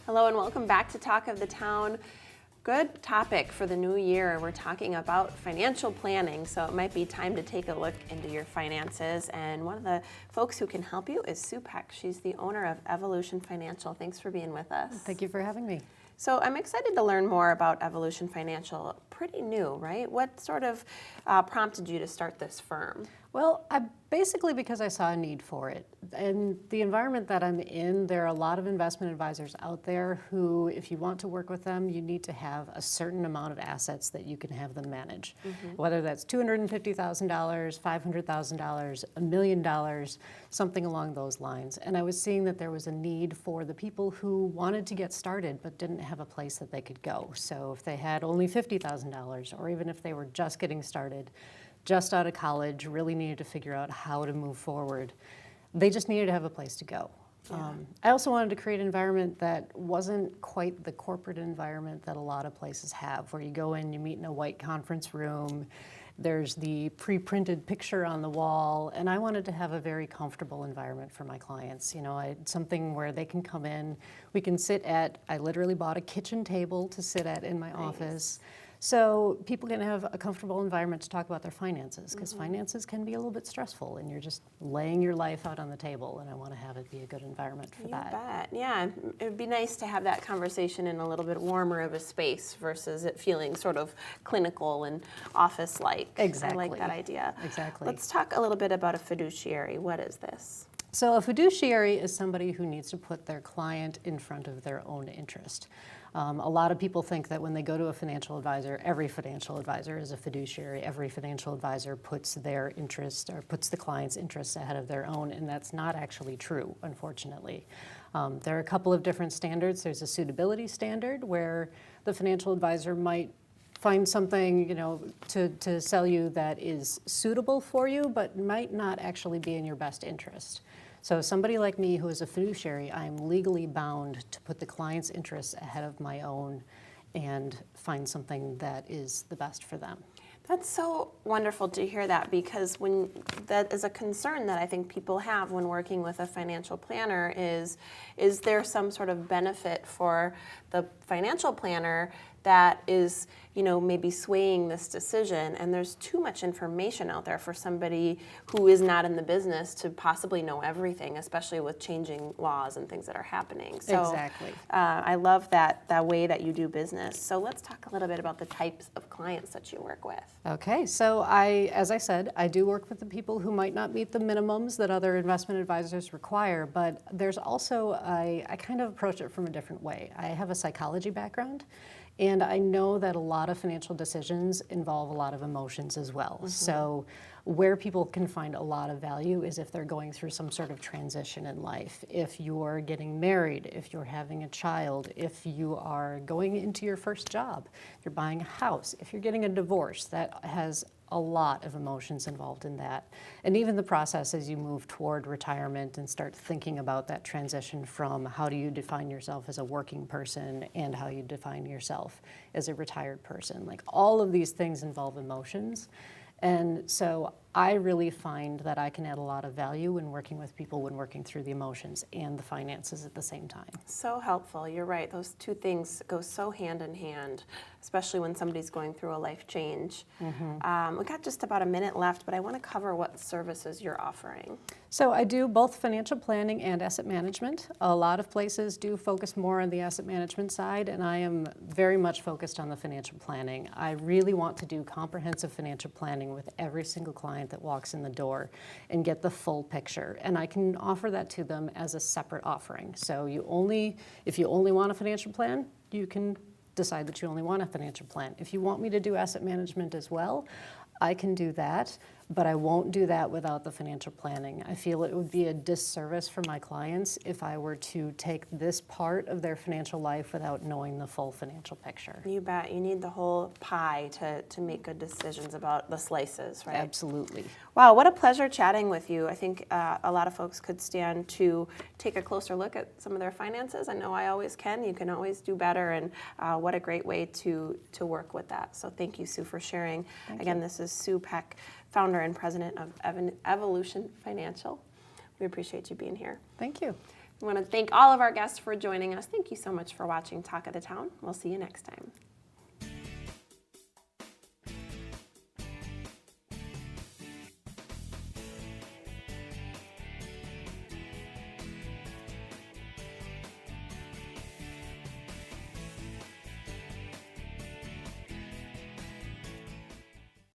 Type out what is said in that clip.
Hello and welcome back to Talk of the Town. Good topic for the new year. We're talking about financial planning, so it might be time to take a look into your finances. And one of the folks who can help you is Sue Peck. She's the owner of Evolution Financial. Thanks for being with us. Thank you for having me. So I'm excited to learn more about Evolution Financial. Pretty new, right? What sort of prompted you to start this firm? Well, basically because I saw a need for it. In the environment that I'm in, there are a lot of investment advisors out there who, if you want to work with them, you need to have a certain amount of assets that you can have them manage. Whether that's $250,000, $500,000, $1 million, something along those lines. And I was seeing that there was a need for the people who wanted to get started but didn't have a place that they could go. So if they had only $50,000, or even if they were just getting started, just out of college, really needed to figure out how to move forward. They just needed to have a place to go. Yeah. I also wanted to create an environment that wasn't quite the corporate environment that a lot of places have, where you go in, you meet in a white conference room, there's the pre-printed picture on the wall, and I wanted to have a very comfortable environment for my clients. You know, something where they can come in, we can sit at, I literally bought a kitchen table to sit at in my office. So people can have a comfortable environment to talk about their finances, because finances can be a little bit stressful and you're just laying your life out on the table, and I want to have it be a good environment for that. You bet. Yeah, it would be nice to have that conversation in a little bit warmer of a space versus it feeling sort of clinical and office-like. Exactly. I like that idea. Exactly. Let's talk a little bit about a fiduciary. What is this? So a fiduciary is somebody who needs to put their client in front of their own interest. A lot of people think that when they go to a financial advisor, every financial advisor is a fiduciary. Every financial advisor puts their interest or puts the client's interests ahead of their own, and that's not actually true, unfortunately. There are a couple of different standards. There's a suitability standard where the financial advisor might find something, you know, to sell you that is suitable for you, but might not actually be in your best interest. So somebody like me who is a fiduciary, I am legally bound to put the client's interests ahead of my own and find something that is the best for them. That's so wonderful to hear that, because that is a concern that I think people have when working with a financial planner is there some sort of benefit for the financial planner that is, you know, maybe swaying this decision, and there's too much information out there for somebody who is not in the business to possibly know everything, especially with changing laws and things that are happening. So, exactly. I love that way that you do business. So let's talk a little bit about the types of clients that you work with. Okay, so as I said, I do work with the people who might not meet the minimums that other investment advisors require, but there's also, I kind of approach it from a different way. I have a psychology background, and I know that a lot of financial decisions involve a lot of emotions as well. So where people can find a lot of value is if they're going through some sort of transition in life. If you're getting married, if you're having a child, if you are going into your first job, if you're buying a house, if you're getting a divorce, that has a lot of emotions involved in that. And even the process as you move toward retirement and start thinking about that transition from how do you define yourself as a working person and how you define yourself as a retired person. Like, all of these things involve emotions. And so I really find that I can add a lot of value when working with people, when working through the emotions and the finances at the same time. So helpful. You're right. Those two things go so hand in hand, especially when somebody's going through a life change. We got just about a minute left, but I want to cover what services you're offering. So I do both financial planning and asset management. A lot of places do focus more on the asset management side, and I am very much focused on the financial planning. I really want to do comprehensive financial planning with every single client that walks in the door and get the full picture. And I can offer that to them as a separate offering. So if you only want a financial plan, you can decide that you only want a financial plan. If you want me to do asset management as well, I can do that, but I won't do that without the financial planning. I feel it would be a disservice for my clients if I were to take this part of their financial life without knowing the full financial picture. You bet. You need the whole pie to make good decisions about the slices, right? Absolutely. Wow, what a pleasure chatting with you. I think a lot of folks could stand to take a closer look at some of their finances. I know I always can. You can always do better, and what a great way to work with that. So thank you, Sue, for sharing. Again, this is Sue Peck, founder and president of Evolution Financial. We appreciate you being here. Thank you. I want to thank all of our guests for joining us. Thank you so much for watching Talk of the Town. We'll see you next time.